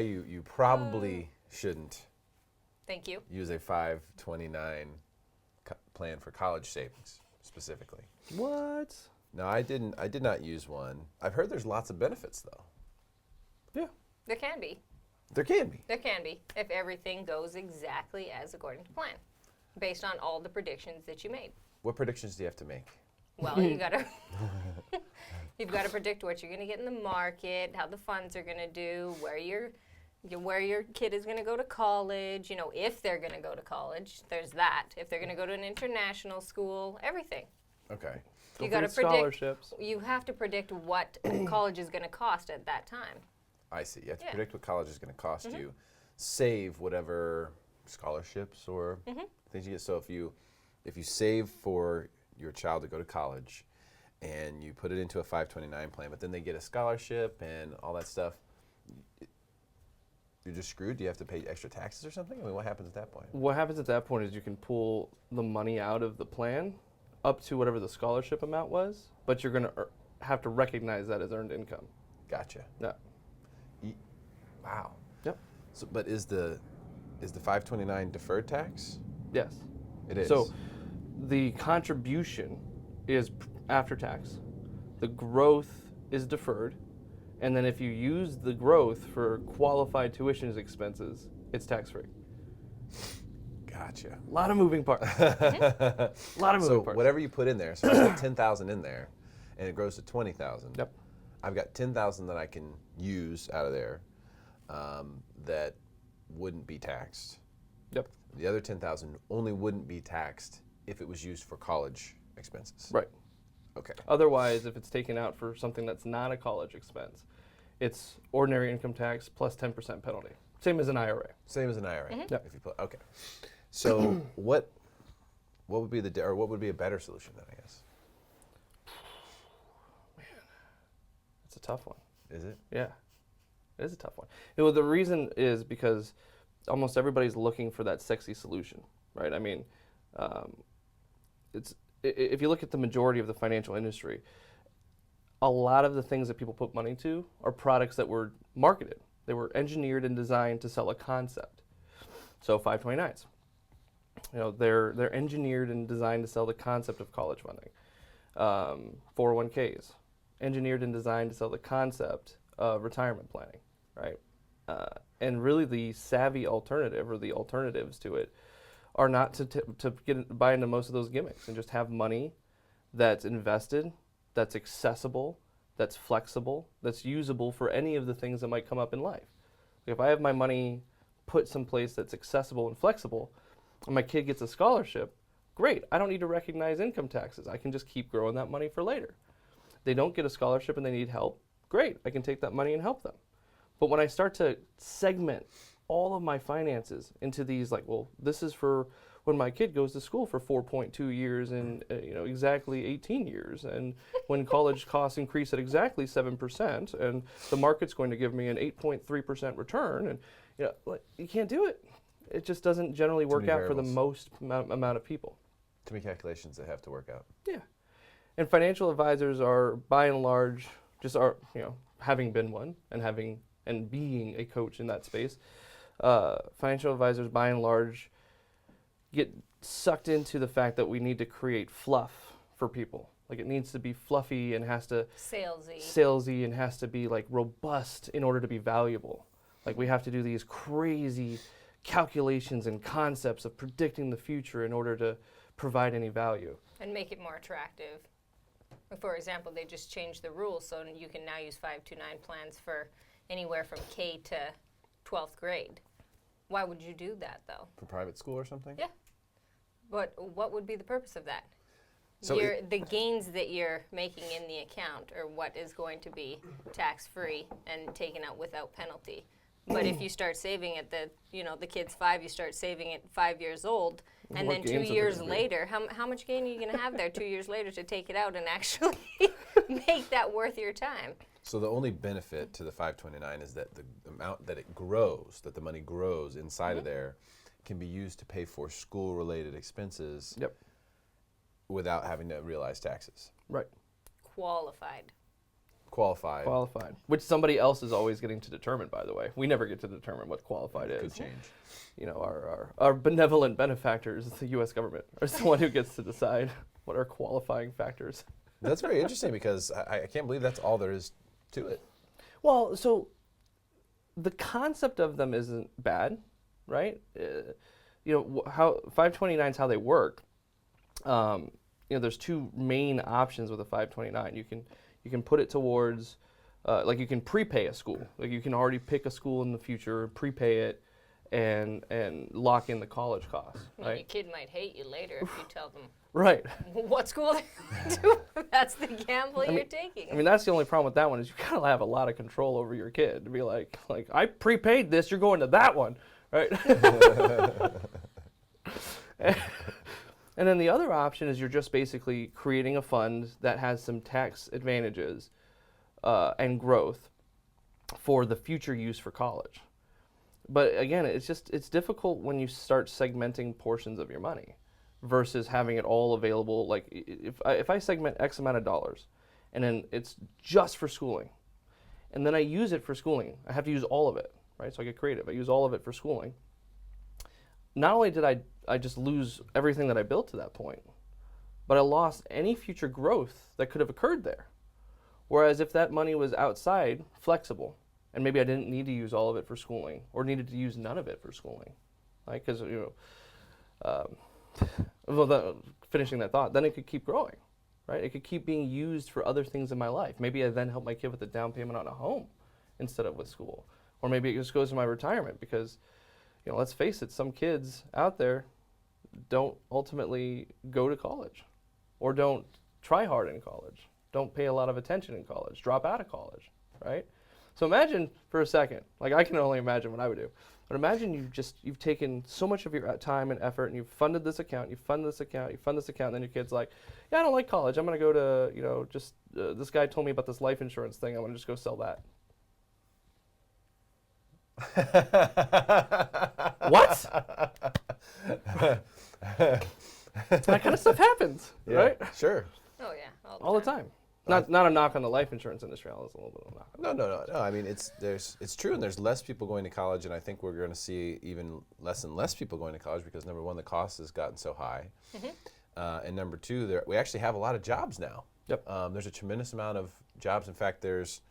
you probably shouldn't Thank you. use a 529 plan for college savings specifically. What? No, I did not use one. I've heard there's lots of benefits though. Yeah. There can be. There can be. There can be if everything goes exactly as according to plan, based on all the predictions that you made. What predictions do you have to make? Well, you've got to predict what you're going to get in the market, how the funds are going to do, where your kid is going to go to college, if they're going to go to college. There's that. If they're going to go to an international school, everything. Okay. You got to predict scholarships. You have to predict what college is going to cost at that time. I see. You have to Yeah. predict what college is going to cost you, save whatever scholarships or things you get. So if you save for your child to go to college and you put it into a 529 plan, but then they get a scholarship and all that stuff, you're just screwed? Do you have to pay extra taxes or something? I mean, what happens at that point? What happens at that point is you can pull the money out of the plan up to whatever the scholarship amount was, but you're going to have to recognize that as earned income. Gotcha. Yeah. Wow. Yep. So, but is the 529 deferred tax? Yes. It is. So the contribution is after tax. The growth is deferred. And then if you use the growth for qualified tuition expenses, it's tax-free. Gotcha. A lot of moving parts. A lot of moving parts. So whatever you put in there, so I put 10,000 in there, and it grows to 20,000. Yep. I've got 10,000 that I can use out of there that wouldn't be taxed. Yep. The other 10,000 only wouldn't be taxed if it was used for college expenses. Right. Okay. Otherwise, if it's taken out for something that's not a college expense, it's ordinary income tax plus 10% penalty. Same as an IRA. Same as an IRA. Yep. If you put okay. So what would be what would be a better solution then? I guess. It's a tough one. Is it? Yeah, it is a tough one. The reason is because almost everybody's looking for that sexy solution, right? I mean, if you look at the majority of the financial industry, a lot of the things that people put money to are products that were marketed. They were engineered and designed to sell a concept. So 529s, they're engineered and designed to sell the concept of college funding. 401ks, engineered and designed to sell the concept of retirement planning, right? And really the savvy alternative or the alternatives to it are not to buy into most of those gimmicks and just have money that's invested, that's accessible, that's flexible, that's usable for any of the things that might come up in life. If I have my money put someplace that's accessible and flexible, and my kid gets a scholarship, great. I don't need to recognize income taxes. I can just keep growing that money for later. They don't get a scholarship and they need help, great. I can take that money and help them. But when I start to segment all of my finances into these, this is for when my kid goes to school for 4.2 years and exactly 18 years, and when college costs increase at exactly 7%, and the market's going to give me an 8.3% return, and you can't do it. It just doesn't generally work out for the most amount of people. Too many calculations that have to work out. Yeah, and financial advisors are, by and large, having been one and being a coach in that space. Financial advisors, by and large, get sucked into the fact that we need to create fluff for people. It needs to be fluffy and has to salesy and has to be robust in order to be valuable. We have to do these crazy calculations and concepts of predicting the future in order to provide any value. And make it more attractive. For example, they just changed the rules so you can now use 529 plans for anywhere from K to 12th grade. Why would you do that, though? For private school or something? Yeah. But what would be the purpose of that? So the gains that you're making in the account are what is going to be tax-free and taken out without penalty. But if you start saving at the kid's 5, you start saving at 5 years old, and then 2 years later, how much gain are you going to have there 2 years later to take it out and actually make that worth your time? So the only benefit to the 529 is that the amount that it grows, that the money grows inside of there, can be used to pay for school-related expenses. Yep. Without having to realize taxes. Right. Qualified. Qualified. Qualified, which somebody else is always getting to determine, by the way. We never get to determine what qualified is. Could change. You know, our benevolent benefactors, the U.S. government, is the one who gets to decide what are qualifying factors. That's very interesting because I can't believe that's all there is to it. Well, so the concept of them isn't bad, right? You know, how 529s, how they work. You know, there's two main options with a 529. You can put it towards, like you can prepay a school. Like you can already pick a school in the future, prepay it, and lock in the college costs. Well, Right? your kid might hate you later if you tell them Right. what school they're going to. That's the gamble you're taking. I mean, that's the only problem with that one is you gotta have a lot of control over your kid to be like I prepaid this, you're going to that one, right? And then the other option is you're just basically creating a fund that has some tax advantages and growth for the future use for college. But again, it's difficult when you start segmenting portions of your money versus having it all available. Like if I segment X amount of dollars and then it's just for schooling and then I use it for schooling, I have to use all of it, right? So I get creative. I use all of it for schooling. Not only did I just lose everything that I built to that point, but I lost any future growth that could have occurred there. Whereas if that money was outside, flexible, and maybe I didn't need to use all of it for schooling or needed to use none of it for schooling, right? Because, you know, finishing that thought, then it could keep growing, right? It could keep being used for other things in my life. Maybe I then help my kid with a down payment on a home instead of with school. Or maybe it just goes to my retirement because, you know, let's face it, some kids out there don't ultimately go to college or don't try hard in college, don't pay a lot of attention in college, drop out of college, right? So imagine for a second, like I can only imagine what I would do, but imagine you've taken so much of your time and effort and you've funded this account, you fund this account, and then your kid's like, yeah, I don't like college. I'm going to go to, you know, just this guy told me about this life insurance thing. I'm going to just go sell that. What? That kind of stuff happens, Yeah, right? Sure. Oh yeah, All the time. Not a knock on the life insurance industry. It's a little bit of a knock. No. I mean, it's true, and there's less people going to college, and I think we're going to see even less and less people going to college because number one, the cost has gotten so high, and number two, we actually have a lot of jobs now. Yep. There's a tremendous amount of jobs. In fact, there's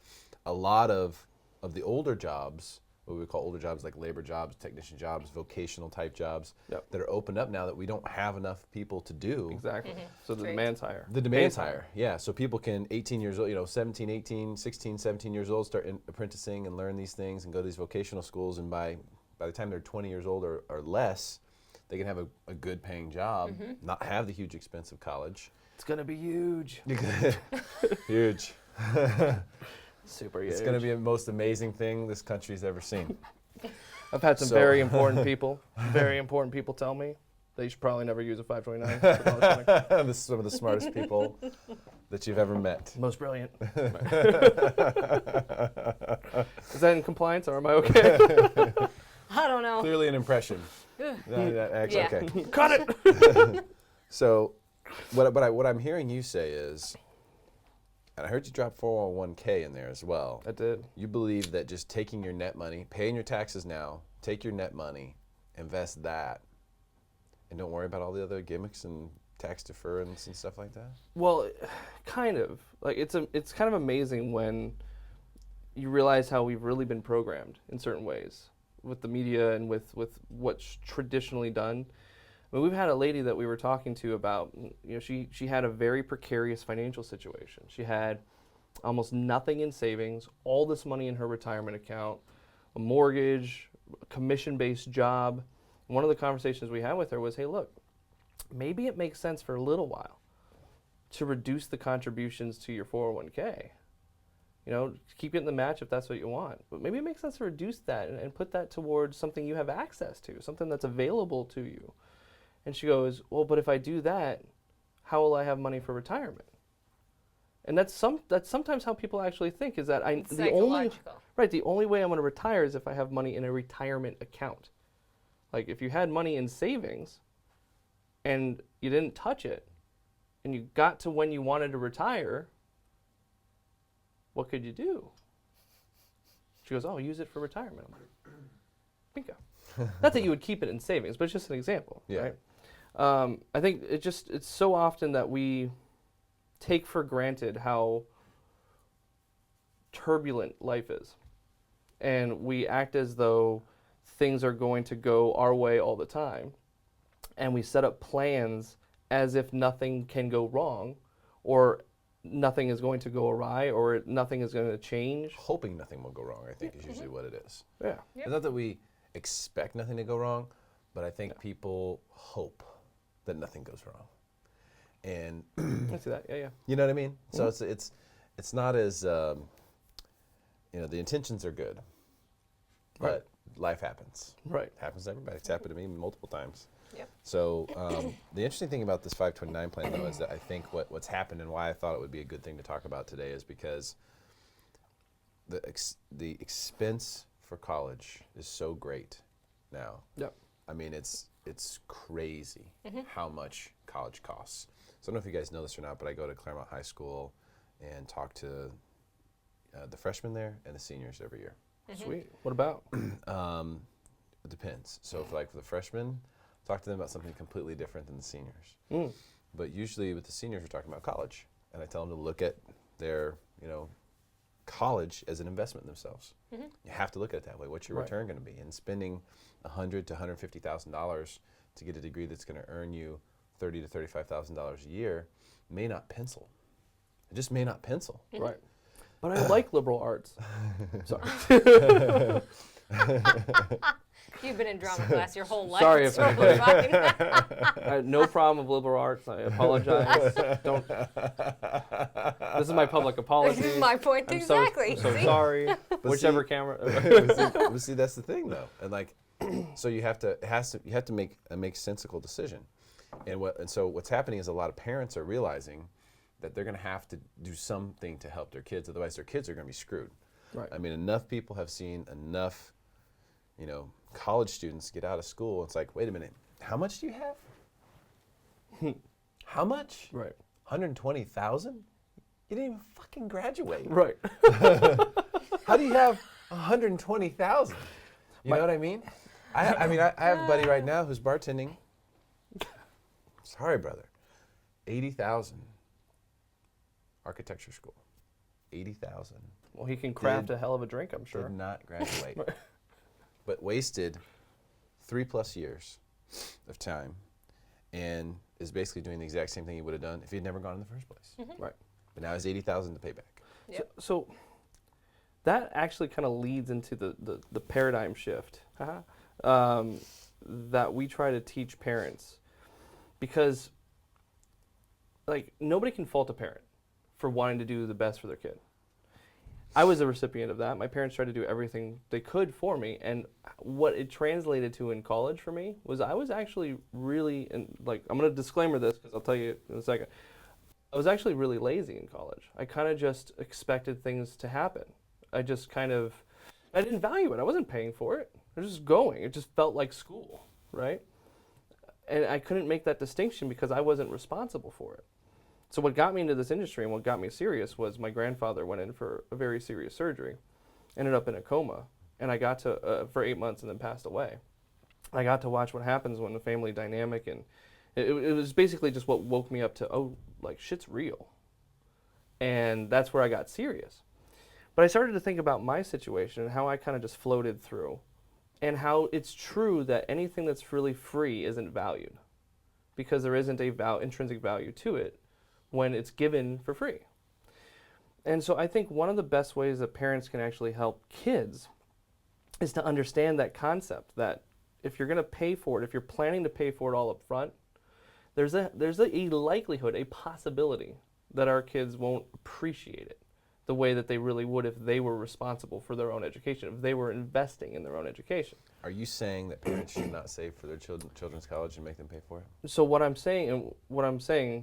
a lot of the older jobs, what we call older jobs like labor jobs, technician jobs, vocational type jobs, Yep. that are opened up now that we don't have enough people to do. Exactly. So the Trade. demand's higher. The demand's higher, yeah. So people can, 18 years old, 17, 18, 16, 17 years old, start apprenticing and learn these things and go to these vocational schools. And by the time they're 20 years old or less, they can have a good paying job, not have the huge expense of college. It's going to be huge. Huge. Super huge. It's going to be the most amazing thing this country's ever seen. I've had some So- very important people tell me that you should probably never use a 529 for college funding. This is some of the smartest people that you've ever met. Most brilliant. Is that in compliance or am I okay? I don't know. Clearly an impression. Actually, Yeah. okay. Cut it! So, what I'm hearing you say is, and I heard you drop 401k in there as well. I did. You believe that just taking your net money, paying your taxes now, take your net money, invest that, and don't worry about all the other gimmicks and tax deference and stuff like that? Well, kind of. Like it's kind of amazing when you realize how we've really been programmed in certain ways with the media and with what's traditionally done. I mean, we've had a lady that we were talking to about, you know, she had a very precarious financial situation. She had almost nothing in savings, all this money in her retirement account, a mortgage, a commission-based job. And one of the conversations we had with her was, hey, look, maybe it makes sense for a little while to reduce the contributions to your 401k. You know, keep getting the match if that's what you want. But maybe it makes sense to reduce that and put that towards something you have access to, something that's available to you. And she goes, well, but if I do that, how will I have money for retirement? And that's sometimes how people actually think is that It's the only psychological. way I'm going to retire is if I have money in a retirement account. Like if you had money in savings and you didn't touch it and you got to when you wanted to retire, what could you do? She goes, oh, use it for retirement. I'm like, bingo. Not that you would keep it in savings, but it's just an example, Yeah. right? I think it's so often that we take for granted how turbulent life is. And we act as though things are going to go our way all the time. And we set up plans as if nothing can go wrong, or nothing is going to go awry, or nothing is going to change. Hoping nothing will go wrong, I think, is usually what it is. Yeah. Yep. It's not that we expect nothing to go wrong, but I think people hope that nothing goes wrong. And I see that. Yeah, yeah. you know what I mean? So it's not as the intentions are good, but life happens. Right. It happens to everybody. It's happened to me multiple times. Yep. So the interesting thing about this 529 plan, though, is that I think what's happened and why I thought it would be a good thing to talk about today is because the expense for college is so great now. Yep. I mean, it's crazy how much college costs. So I don't know if you guys know this or not, but I go to Claremont High School and talk to the freshmen there and the seniors every year. Sweet. What about? It depends. So for the freshmen, talk to them about something completely different than the seniors. But usually with the seniors, we're talking about college. And I tell them to look at their, college as an investment in themselves. You have to look at it that way. What's your return going to be? And spending $100,000 to $150,000 to get a degree that's going to earn you $30,000 to $35,000 a year may not pencil. It just may not pencil. Right. But I like liberal arts. Sorry. You've been in drama class your whole life. Sorry It's if I- totally fine. I had no problem with liberal arts. I apologize. Don't. This is my public apology. My point I'm exactly. So See? sorry. Whichever camera. But see, that's the thing, though, and so you have to make a sensical decision, and so what's happening is a lot of parents are realizing that they're going to have to do something to help their kids, otherwise their kids are going to be screwed. Right. I mean, enough people have seen enough, college students get out of school. It's like, wait a minute, how much do you have? How much? Right. 120,000? You didn't even fucking graduate. Right. How do you have 120,000? You know what I mean? I have a buddy right now who's bartending. Sorry, brother. 80,000. Architecture school. 80,000. Well, he can craft a hell of a drink, I'm sure. Did not graduate. But wasted 3+ years of time and is basically doing the exact same thing he would have done if he had never gone in the first place. Right. But now he's 80,000 to pay back. Yep. So that actually kind of leads into the paradigm shift that we try to teach parents, because nobody can fault a parent for wanting to do the best for their kid. I was a recipient of that. My parents tried to do everything they could for me, and what it translated to in college for me was I was actually really, I'm going to disclaimer this because I'll tell you in a second. I was actually really lazy in college. I kind of just expected things to happen. I didn't value it. I wasn't paying for it. I was just going. It just felt like school, right? And I couldn't make that distinction because I wasn't responsible for it. So what got me into this industry and what got me serious was my grandfather went in for a very serious surgery, ended up in a coma, and I got to, for 8 months and then passed away. I got to watch what happens when the family dynamic, and it was basically just what woke me up to, shit's real. And that's where I got serious. But I started to think about my situation and how I kind of just floated through, and how it's true that anything that's really free isn't valued, because there isn't a intrinsic value to it when it's given for free. And so I think one of the best ways that parents can actually help kids is to understand that concept, that if you're going to pay for it, if you're planning to pay for it all up front, there's a likelihood, a possibility that our kids won't appreciate it the way that they really would if they were responsible for their own education, if they were investing in their own education. Are you saying that parents should not save for their children's college and make them pay for it? So what I'm saying,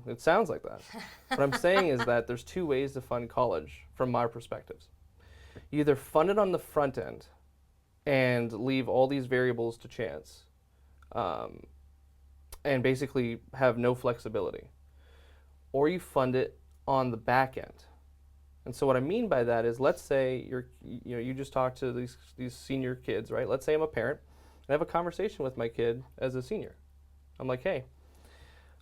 it sounds like that. What I'm saying is that there's two ways to fund college from my perspectives. You either fund it on the front end and leave all these variables to chance, and basically have no flexibility, or you fund it on the back end And so what I mean by that is, let's say you just talked to these senior kids, right? Let's say I'm a parent and I have a conversation with my kid as a senior. I'm like, hey,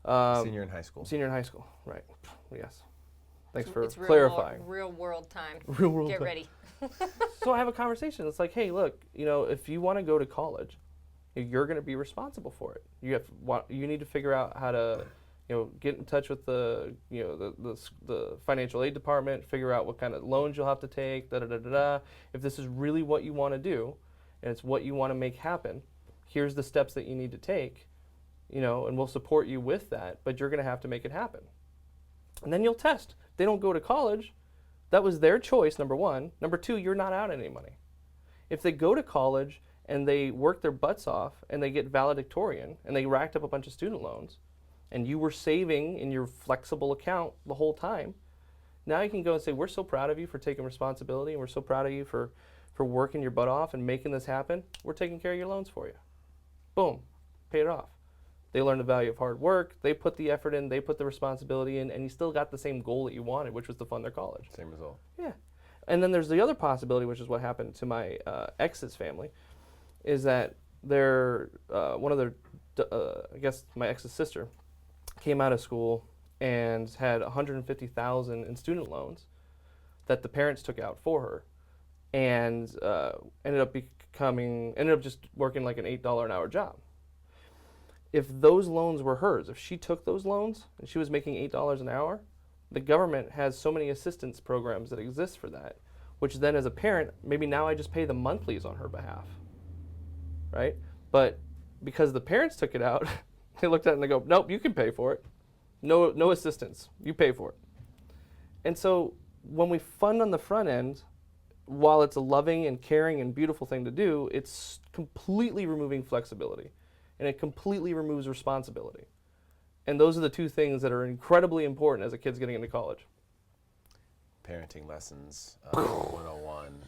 Senior in high school. Senior in high school, right? Yes. Thanks for It's clarifying. Real world time. Real world Get time. ready. So I have a conversation. It's like, hey, look, if you want to go to college, you're going to be responsible for it. You need to figure out how to, get in touch with the financial aid department, figure out what kind of loans you'll have to take, da da da da da. If this is really what you want to do, and it's what you want to make happen, here's the steps that you need to take, and we'll support you with that, but you're going to have to make it happen. And then you'll test. If they don't go to college, that was their choice, number one. Number two, you're not out any money. If they go to college and they work their butts off and they get valedictorian and they racked up a bunch of student loans and you were saving in your flexible account the whole time, now you can go and say, we're so proud of you for taking responsibility and we're so proud of you for working your butt off and making this happen. We're taking care of your loans for you. Boom, paid it off. They learned the value of hard work, they put the effort in, they put the responsibility in, and you still got the same goal that you wanted, which was to fund their college. Same result. Yeah. And then there's the other possibility, which is what happened to my ex's family, is that one of their, I guess my ex's sister, came out of school and had $150,000 in student loans that the parents took out for her, and ended up just working like an $8 an hour job. If those loans were hers, if she took those loans and she was making $8 an hour, the government has so many assistance programs that exist for that, which then as a parent, maybe now I just pay the monthlies on her behalf, right? But because the parents took it out, they looked at it and they go, nope, you can pay for it. No assistance, you pay for it. And so when we fund on the front end, while it's a loving and caring and beautiful thing to do, it's completely removing flexibility. And it completely removes responsibility. And those are the two things that are incredibly important as a kid's getting into college. Parenting Lessons 101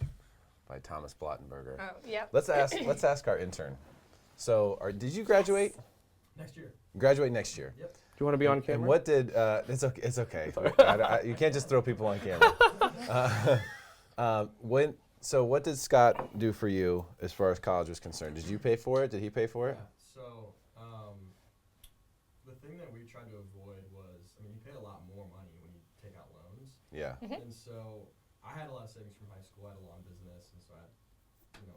by Thomas Blottenberger. Oh, yep. Let's ask our intern. So, did you graduate? Next year. Graduate next year. Yep. Do you want to be on camera? And what did it's okay. It's okay. You can't just throw people on camera. So what did Scott do for you as far as college was concerned? Did you pay for it? Did he pay for it? Yeah. So the thing that we tried to avoid was, you pay a lot more money when you take out loans. Yeah. And so I had a lot of savings from high school. I had a lawn business, and so I had,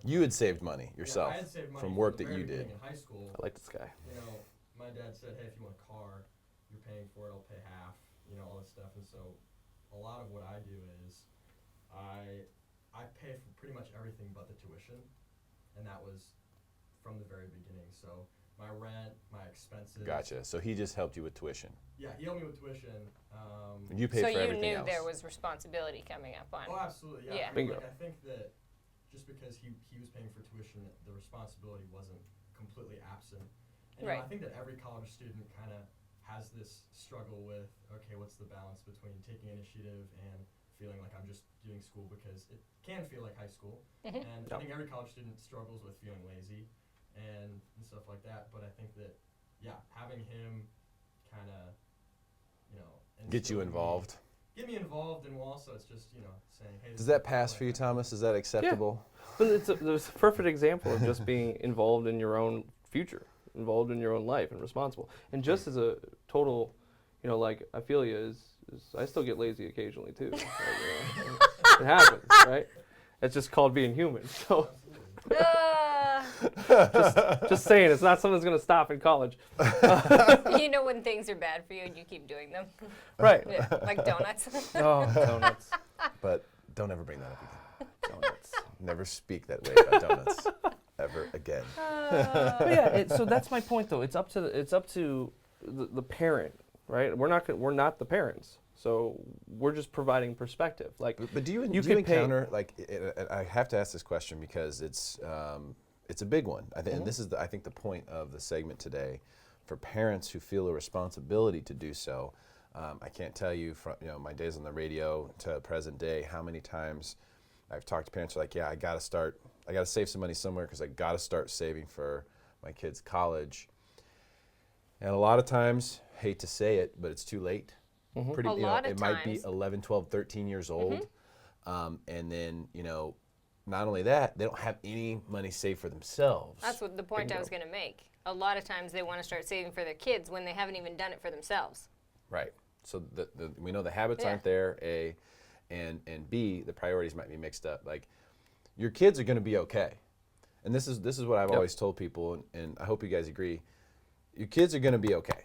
You had saved money yourself I had saved money from work the that you very did. beginning in high school. I like this guy. My dad said, hey, if you want a car, you're paying for it, I'll pay half, all this stuff. And so a lot of what I do is I pay for pretty much everything but the tuition, and that was from the very beginning. So my rent, my expenses. Gotcha. So he just helped you with tuition. Yeah, he helped me with tuition. And you paid So for you everything knew else. there was responsibility coming up on. Oh, absolutely. Yeah. Yeah. Bingo. I think that just because he was paying for tuition, the responsibility wasn't completely absent. And Right. I think that every college student kind of has this struggle with, okay, what's the balance between taking initiative and feeling like I'm just doing school, because it can feel like high school. Mhm. And Yep. I think every college student struggles with feeling lazy and stuff like that. But I think that, having him kind of, Get you involved. Get me involved, and also it's just, saying, hey. Does that pass for you, Thomas? Is that acceptable? But it's a perfect example of just being involved in your own future, involved in your own life and responsible. And just as a total, like I feel you is I still get lazy occasionally too. Like, it happens, right? It's just called being human. So just saying, it's not something that's going to stop in college. You know when things are bad for you and you keep doing them. Right. Yeah, like donuts. Oh, donuts. But don't ever bring that up again. Donuts. Never speak that way about donuts ever again. But yeah, so that's my point though. It's up to the parent, right? We're not the parents. So we're just providing perspective. Like, But do you could encounter I have to ask this question because it's a big one. And this is I think the point of the segment today, for parents who feel a responsibility to do so. I can't tell you from my days on the radio to present day how many times I've talked to parents who are like, I got to save some money somewhere because I got to start saving for my kids' college. And a lot of times, hate to say it, but it's too late. Pretty, A lot of it might be times. 11, 12, 13 years old. And then, not only that, they don't have any money saved for themselves. That's what the point I was going to make. A lot of times they want to start saving for their kids when they haven't even done it for themselves. Right. So we know the habits Yeah. aren't there, A, and B, the priorities might be mixed up. Like, your kids are going to be okay. And this is what I've always told people, and I hope you guys agree. Your kids are going to be okay.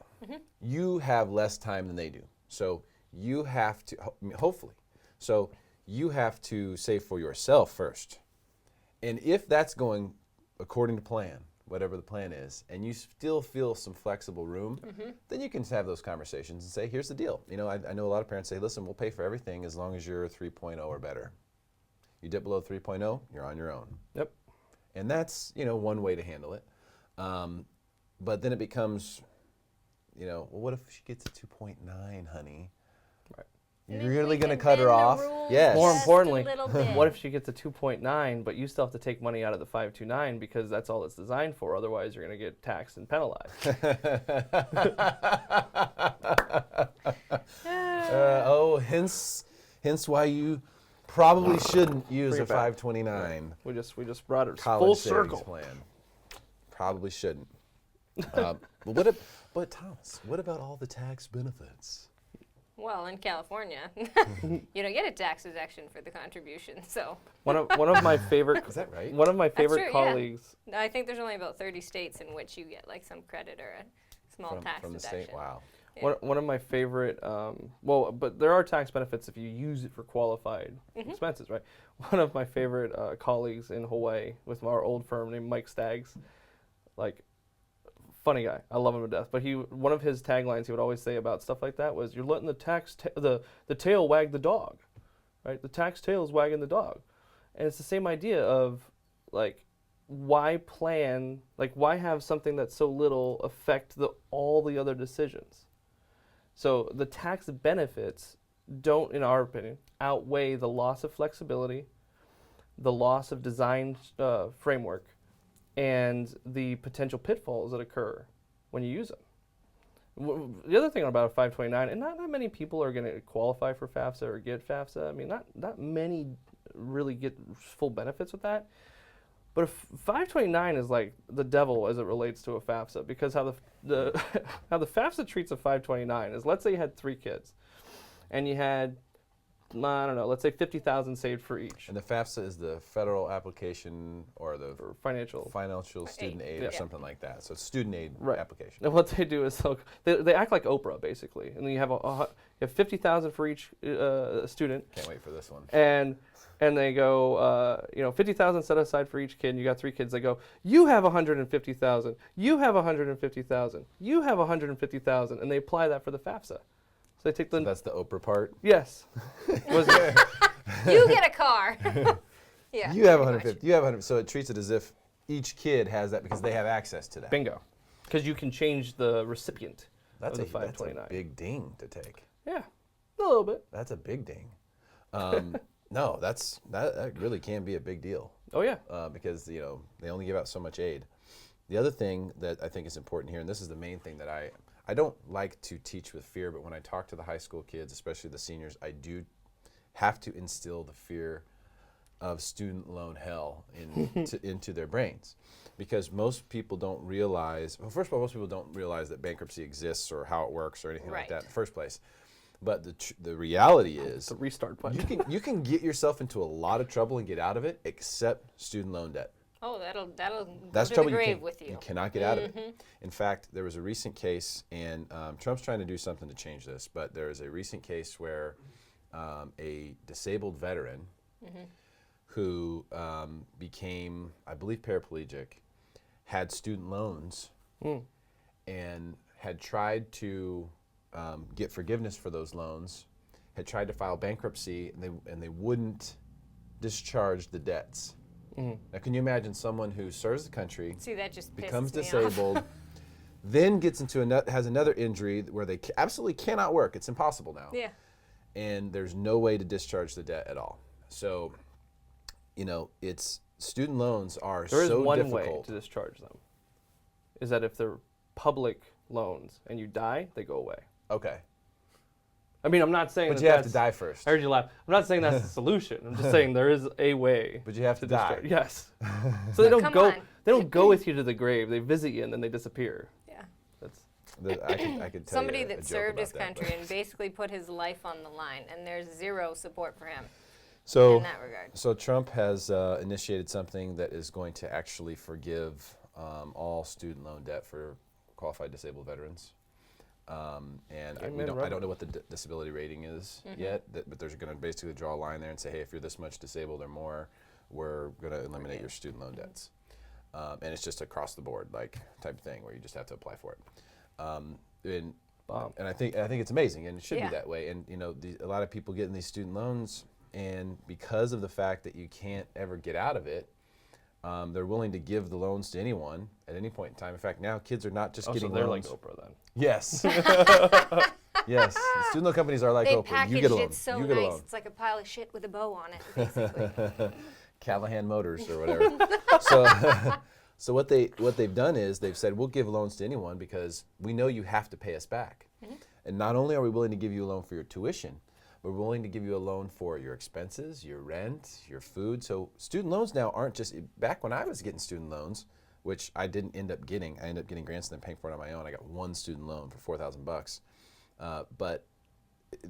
You have less time than they do. So you have to, hopefully, so you have to save for yourself first. And if that's going according to plan, whatever the plan is, and you still feel some flexible room, then you can have those conversations and say, here's the deal. I know a lot of parents say, listen, we'll pay for everything as long as you're 3.0 or better. You dip below 3.0, you're on your own. Yep. And that's, one way to handle it. But then it becomes, well, what if she gets a 2.9, honey? Right. You're Maybe really we going to can cut her bend the off? rules Yes. More just a importantly, little bit. what if she gets a 2.9, but you still have to take money out of the 529 because that's all it's designed for? Otherwise, you're going to get taxed and penalized. Hence why you probably shouldn't use Bring a it back. 529 We just brought it college full savings circle. plan. Probably shouldn't. But Thomas, what about all the tax benefits? Well, in California, you don't get a tax deduction for the contribution. So One of my favorite Is that right? One of my favorite true, yeah. colleagues. I think there's only about 30 states in which you get like some credit or a small tax From the deduction. state? Wow. Yeah. One of my favorite, but there are tax benefits if you use it for qualified expenses, right? One of my favorite colleagues in Hawaii with our old firm named Mike Staggs, like, funny guy. I love him to death. But one of his taglines he would always say about stuff like that was, "You're letting the tail wag the dog, right? The tax tail is wagging the dog," and it's the same idea of like, why plan? Like, why have something that's so little affect all the other decisions? So the tax benefits don't, in our opinion, outweigh the loss of flexibility, the loss of design framework, and the potential pitfalls that occur when you use them. The other thing about a 529, and not that many people are going to qualify for FAFSA or get FAFSA. I mean, not many really get full benefits with that. But a 529 is like the devil as it relates to a FAFSA, because how the how the FAFSA treats a 529 is, let's say you had 3 kids, and you had, I don't know, let's say 50,000 saved for each. And the FAFSA is the federal application or the For financial. student aid Yeah. or something like that. So it's student aid Right. application. And what they do is they act like Oprah, basically. And then you have you have 50,000 for each student, Can't wait for this one. and they go, 50,000 set aside for each kid. And you got 3 kids. They go, you have 150,000. You have 150,000. You have 150,000, and they apply that for the FAFSA. So they take the So that's the Oprah part. yes. Was it? You get a car. Yeah. You have pretty much. 150. You have 100. So it treats it as if each kid has that because they have access to that. Bingo. Because you can change the recipient That's of the that's 529. a big ding to take. Yeah, a little bit. That's a big ding. No, that really can be a big deal Oh yeah. because they only give out so much aid. The other thing that I think is important here, and this is the main thing that I don't like to teach with fear, but when I talk to the high school kids, especially the seniors, I do have to instill the fear of student loan hell into their brains, because most people don't realize. Well, first of all, most people don't realize that bankruptcy exists or how it works or anything like Right. that in the first place. But the reality is, It's a restart button. you can get yourself into a lot of trouble and get out of it, except student loan debt. Oh, that'll That's go to trouble the grave you with you. cannot get out of it. In fact, there was a recent case, and Trump's trying to do something to change this, but there is a recent case where a disabled veteran who became, I believe, paraplegic, had student loans and had tried to get forgiveness for those loans, had tried to file bankruptcy, and they wouldn't discharge the debts. Now, can you imagine someone who serves the country, See, that just becomes pisses me off. disabled, then gets into has another injury where they absolutely cannot work? It's impossible now. Yeah. And there's no way to discharge the debt at all. So, it's student loans are There is so one difficult. way to discharge them. Is that if they're public loans and you die, they go away. Okay. I mean, I'm not saying But that you have to that's- die first. I heard you laugh. I'm not saying that's the solution. I'm just saying there is a way. But you have to die. Yes. So they don't Come go. on. They don't go with you to the grave. They visit you and then they disappear. Yeah. That's I could tell Somebody you a that joke served his about that, country and basically put his life on the line, and there's zero support for him So, in that regard. so Trump has initiated something that is going to actually forgive all student loan debt for qualified disabled veterans. And I don't know what the disability rating is yet, but there's going to basically draw a line there and say, hey, if you're this much disabled or more, we're going to eliminate your student loan debts. And it's just across the board, like type of thing where you just have to apply for it. And I think it's amazing, and it should Yeah. be that way. And a lot of people get in these student loans, and because of the fact that you can't ever get out of it, they're willing to give the loans to anyone at any point in time. In fact, now kids are not just getting so they're loans. like Oprah then. Yes. Yes. The student loan companies are like They Oprah. You packaged get a loan. it so you get a nice. loan. It's like a pile of shit with a bow on it, basically. Callahan Motors or whatever. So what they've done is they've said, we'll give loans to anyone because we know you have to pay us back. And not only are we willing to give you a loan for your tuition, but we're willing to give you a loan for your expenses, your rent, your food. So student loans now aren't just, back when I was getting student loans, which I didn't end up getting, I ended up getting grants and then paying for it on my own. I got one student loan for $4,000. But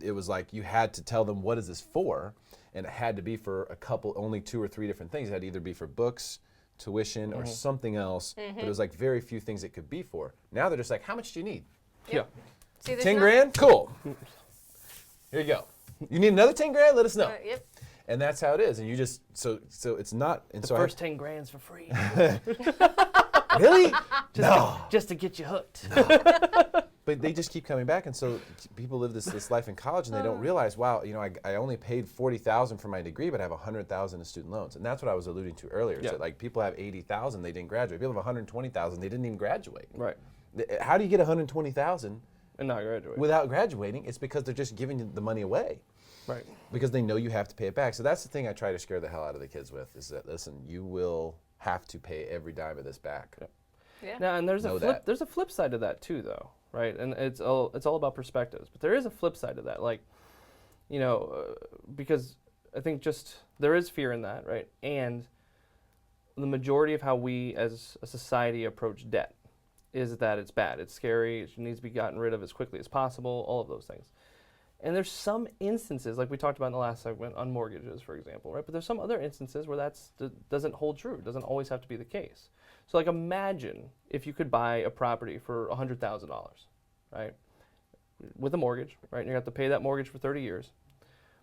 it was like you had to tell them, what is this for? And it had to be for only 2 or 3 different things. It had to either be for books, tuition, or something else. But it was like very few things it could be for. Now they're just like, how much do you need? Yeah. See, there's 10 not- grand? Cool. Here you go. You need another 10 grand? Let us know. Yep. And that's how it is. And you just, so it's not, and The so first 10 grand's for free. really? Just to get you hooked. But they just keep coming back, and so people live this life in college, and they don't realize, wow, I only paid $40,000 for my degree, but I have $100,000 in student loans, and that's what I was alluding to earlier. Yeah. So like people have $80,000, they didn't graduate. People have $120,000, they didn't even graduate. Right. How do you get $120,000 And not graduate. without graduating? It's because they're just giving you the money away. Right. Because they know you have to pay it back. So that's the thing I try to scare the hell out of the kids with, is that, listen, you will have to pay every dime of this back. Yep. Yeah. Now, and there's Know a flip. that. There's a flip side to that too, though, right? And it's all about perspectives. But there is a flip side to that, like, because I think just there is fear in that, right? And the majority of how we as a society approach debt is that it's bad, it's scary, it needs to be gotten rid of as quickly as possible, all of those things. And there's some instances, like we talked about in the last segment, on mortgages, for example, right? But there's some other instances where that doesn't hold true. It doesn't always have to be the case. So, like, imagine if you could buy a property for $100,000, right? With a mortgage, right? And you have to pay that mortgage for 30 years.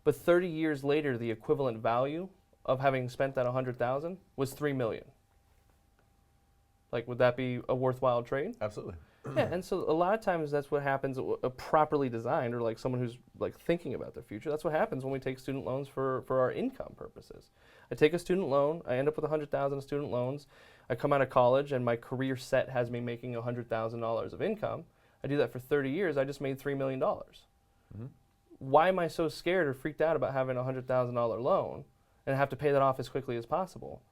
But 30 years later, the equivalent value of having spent that $100,000 was $3 million. Like, would that be a worthwhile trade? Absolutely. Yeah, and so a lot of times that's what happens, properly designed, or like someone who's like thinking about their future. That's what happens when we take student loans for our income purposes. I take a student loan, I end up with $100,000 in student loans. I come out of college and my career set has me making $100,000 of income. I do that for 30 years, I just made $3 million. Why am I so scared or freaked out about having a $100,000 loan and have to pay that off as quickly as possible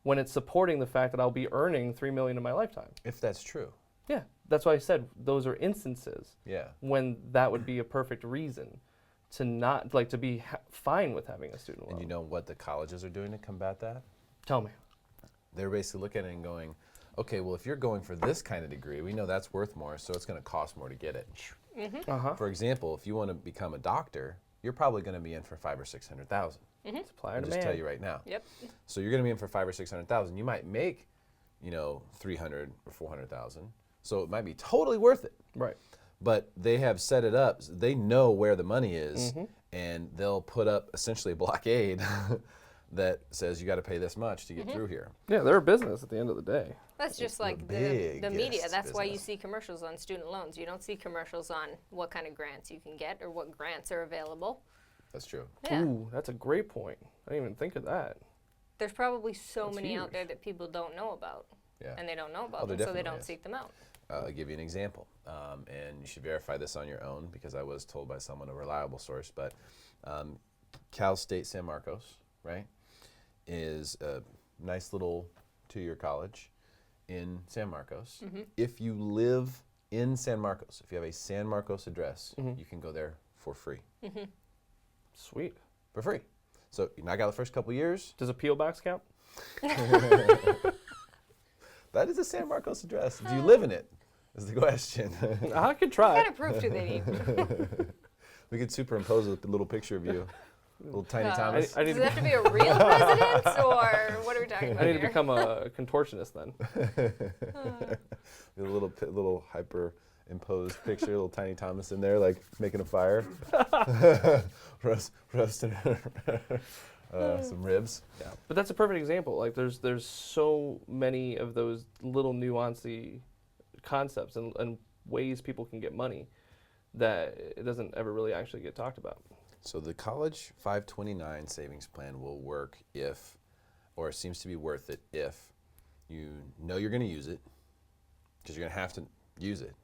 when it's supporting the fact that I'll be earning $3 million in my lifetime? If that's true. Yeah, that's why I said those are instances Yeah. when that would be a perfect reason to not, like, to be fine with having a student loan. And you know what the colleges are doing to combat that? Tell me. They're basically looking at it and going, okay, well, if you're going for this kind of degree, we know that's worth more, so it's going to cost more to get it. For example, if you want to become a doctor, you're probably going to be in for $500,000 or $600,000. Supply I'll and just demand. tell you right now. Yep. So you're going to be in for $500,000 or $600,000. You might make, $300,000 or $400,000. So it might be totally worth it. Right. But they have set it up. So they know where the money is, and they'll put up essentially a blockade that says you got to pay this much to get through here. Yeah, they're a business at the end of the day. That's just like the biggest media. That's why you business. see commercials on student loans. You don't see commercials on what kind of grants you can get or what grants are available. That's true. Yeah. Ooh, that's a great point. I didn't even think of that. There's probably so That's many out huge. there that people don't know about. Yeah. And they don't know Oh, about there them, so they definitely don't is. seek them out. I'll give you an example, and you should verify this on your own because I was told by someone, a reliable source, but Cal State San Marcos, right, is a nice little two-year college in San Marcos. If you live in San Marcos, if you have a San Marcos address, you can go there for free. Sweet. For free. So you knock out the first couple years. Does a P.O. box count? That is a San Marcos address. Do you live in it? Is the question. I could What try. kind of proof do they need? We could superimpose a little picture of you, little tiny Thomas. I need Does it have to be a real residence, or what are we talking about I need to here? become a contortionist then. A little hyper-imposed picture, little tiny Thomas in there, like making a fire, roasting some ribs. Yeah. But that's a perfect example. Like there's so many of those little nuancy concepts and ways people can get money that it doesn't ever really actually get talked about. So the College 529 savings plan will work if, or it seems to be worth it if, you know you're going to use it, because you're going to have to use it.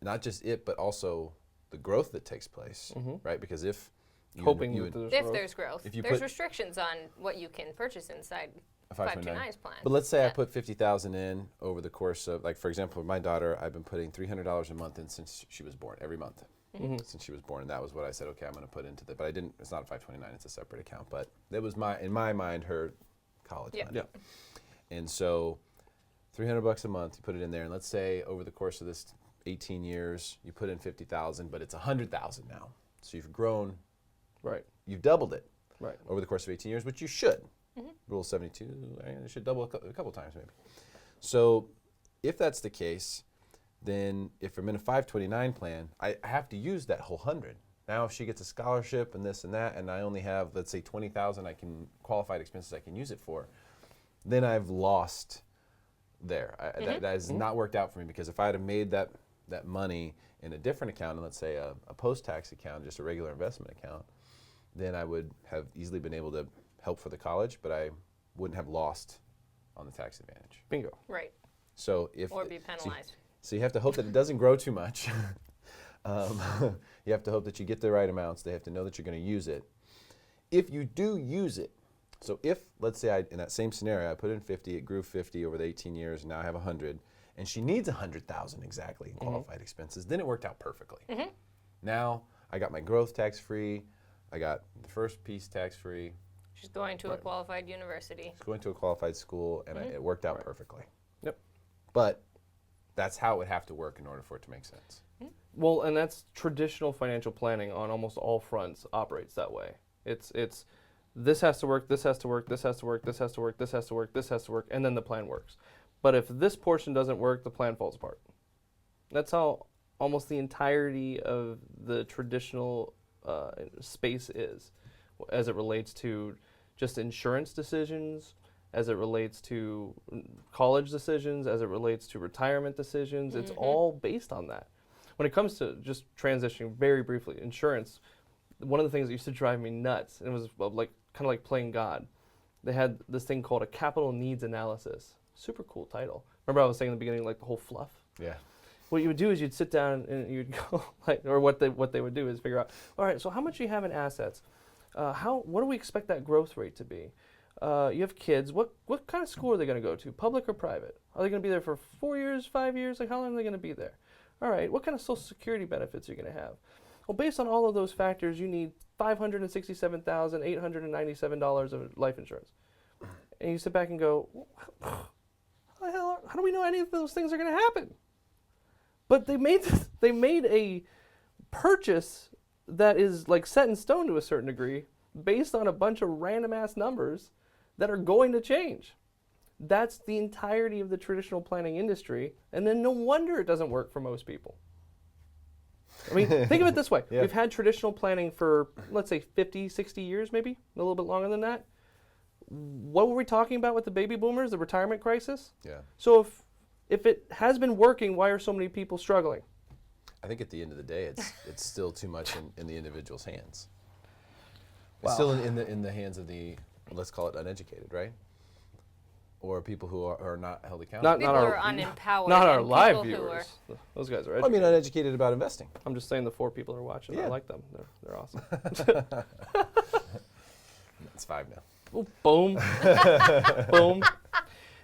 Not just it, but also the growth that takes place, right? Because if you Hoping you that would- there's If growth. there's growth, If you there's put- restrictions on what you can purchase inside a 529. 529's plan. But let's say I Yeah. put 50,000 in over the course of, like for example, with my daughter, I've been putting $300 a month in since she was born, every month. Since she was born, and that was what I said. Okay, I'm going to put into the. But I didn't. It's not a 529. It's a separate account. But that was in my mind, her college Yeah. money. Yeah. And so, $300 a month, you put it in there, and let's say over the course of this 18 years, you put in 50,000, but it's 100,000 now. So you've grown. Right. You've doubled it. Right. Over the course of 18 years, which you should. Rule 72, it should double a couple times maybe. So if that's the case, then if I'm in a 529 plan, I have to use that whole 100. Now if she gets a scholarship and this and that, and I only have, let's say, 20,000 qualified expenses I can use it for, then I've lost there. That has not worked out for me, because if I had have made that money in a different account, and let's say a post-tax account, just a regular investment account, then I would have easily been able to help for the college, but I wouldn't have lost on the tax advantage. Bingo. Right. So if Or be penalized. So you have to hope that it doesn't grow too much. You have to hope that you get the right amounts. They have to know that you're going to use it. If you do use it, so if, let's say in that same scenario, I put in 50, it grew 50 over the 18 years, and now I have 100, and she needs 100,000 exactly in qualified expenses, then it worked out perfectly. Now I got my growth tax-free, I got the first piece tax-free, She's going to a qualified university. it's going to a qualified school, and it worked out perfectly. Yep. But that's how it would have to work in order for it to make sense. Well, and that's traditional financial planning on almost all fronts operates that way. It's this has to work, this has to work, this has to work, this has to work, this has to work, this has to work, and then the plan works. But if this portion doesn't work, the plan falls apart. That's how almost the entirety of the traditional space is, as it relates to just insurance decisions, as it relates to college decisions, as it relates to retirement decisions. It's all based on that. When it comes to just transitioning very briefly, insurance, one of the things that used to drive me nuts, and it was like kind of like playing God, they had this thing called a capital needs analysis. Super cool title. Remember I was saying in the beginning, like the whole fluff? Yeah. What you would do is you'd sit down and you'd go, like, or what they would do is figure out, all right, so how much do you have in assets? What do we expect that growth rate to be? You have kids. What kind of school are they going to go to? Public or private? Are they going to be there for 4 years, 5 years? Like, how long are they going to be there? All right, what kind of Social Security benefits are you going to have? Well, based on all of those factors, you need $567,897 of life insurance. And you sit back and go, how the hell? How do we know any of those things are going to happen? But they made a purchase that is like set in stone to a certain degree, based on a bunch of random ass numbers that are going to change. That's the entirety of the traditional planning industry, and then no wonder it doesn't work for most people. I mean, think of it this way. Yeah. We've had traditional planning for, let's say, 50, 60 years maybe, a little bit longer than that. What were we talking about with the baby boomers, the retirement crisis? Yeah. So if it has been working, why are so many people struggling? I think at the end of the day, it's still too much in the individual's hands. Wow. It's still in the hands of the, let's call it uneducated, right? Or people who are not held accountable. People our- are unempowered. Not our and live people who viewers. Those guys are Well, I mean, educated. uneducated about investing. I'm just saying the 4 people are watching. I Yeah. like them. They're awesome. It's 5 now. Oh, boom. Boom.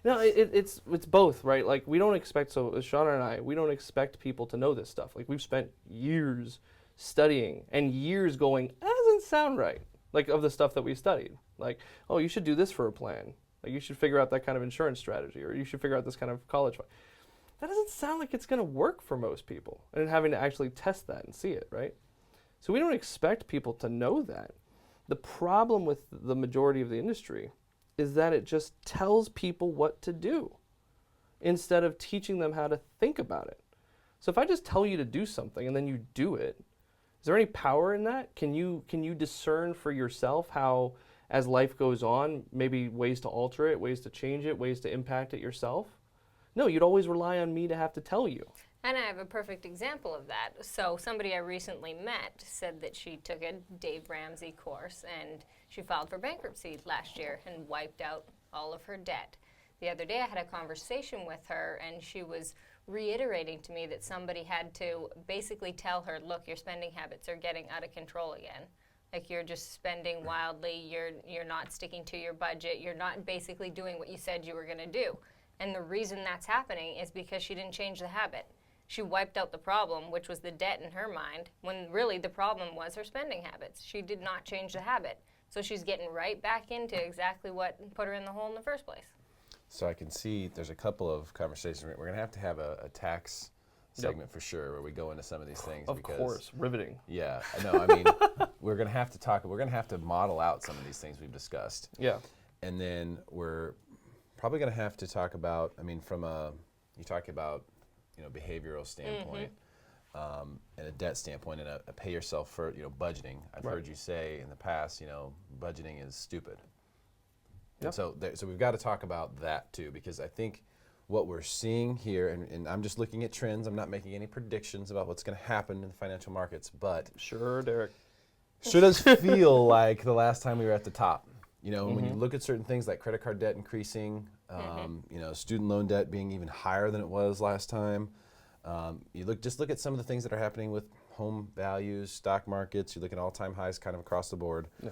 No, it's both, right? Like, we don't expect, so as Shauna and I, we don't expect people to know this stuff. Like, we've spent years studying and years going, that doesn't sound right. Like of the stuff that we studied. Like, oh, you should do this for a plan. Like you should figure out that kind of insurance strategy, or you should figure out this kind of college fund. That doesn't sound like it's going to work for most people. And then having to actually test that and see it, right? So we don't expect people to know that. The problem with the majority of the industry is that it just tells people what to do instead of teaching them how to think about it. So if I just tell you to do something and then you do it, is there any power in that? Can you discern for yourself how, as life goes on, maybe ways to alter it, ways to change it, ways to impact it yourself? No, you'd always rely on me to have to tell you. And I have a perfect example of that. So somebody I recently met said that she took a Dave Ramsey course and she filed for bankruptcy last year and wiped out all of her debt. The other day I had a conversation with her and she was reiterating to me that somebody had to basically tell her, look, your spending habits are getting out of control again. Like you're just spending wildly, you're not sticking to your budget, you're not basically doing what you said you were going to do. And the reason that's happening is because she didn't change the habit. She wiped out the problem, which was the debt in her mind, when really the problem was her spending habits. She did not change the habit. So she's getting right back into exactly what put her in the hole in the first place. So I can see there's a couple of conversations. We're going to have a tax segment for sure where we go into some of these things. Of course, riveting. Yeah, I know. I mean, we're going to have to model out some of these things we've discussed. Yeah. And then we're probably going to have to talk about, I mean, you talk about, behavioral standpoint, and a debt standpoint, and a pay yourself for, budgeting. I've heard you say in the past, budgeting is stupid. Yep. And so we've got to talk about that too, because I think what we're seeing here, and I'm just looking at trends, I'm not making any predictions about what's going to happen in the financial markets, but Sure, Derek. sure does feel like the last time we were at the top. When you look at certain things like credit card debt increasing, student loan debt being even higher than it was last time. You look at some of the things that are happening with home values, stock markets. You look at all-time highs kind of across the board. Yeah.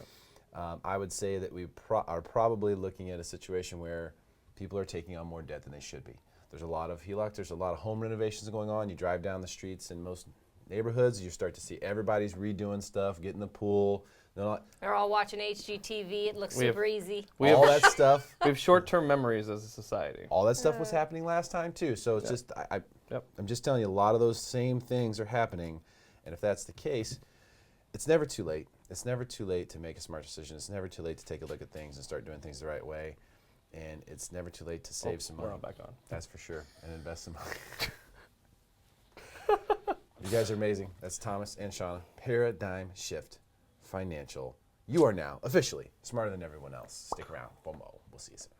I would say that we are probably looking at a situation where people are taking on more debt than they should be. There's a lot of HELOC, there's a lot of home renovations going on. You drive down the streets in most neighborhoods, you start to see everybody's redoing stuff, getting the pool. They're all watching HGTV. It looks super easy. All that stuff. We have short-term memories as a society. All that stuff was happening last time too. So it's just, I'm just telling you, a lot of those same things are happening. And if that's the case, it's never too late. It's never too late to make a smart decision. It's never too late to take a look at things and start doing things the right way. And it's never too late to save some money. We're on back on. That's for sure. And invest some money. You guys are amazing. That's Thomas and Shauna. Paradigm Shift Financial. You are now officially smarter than everyone else. Stick around. Bomo. We'll see you soon.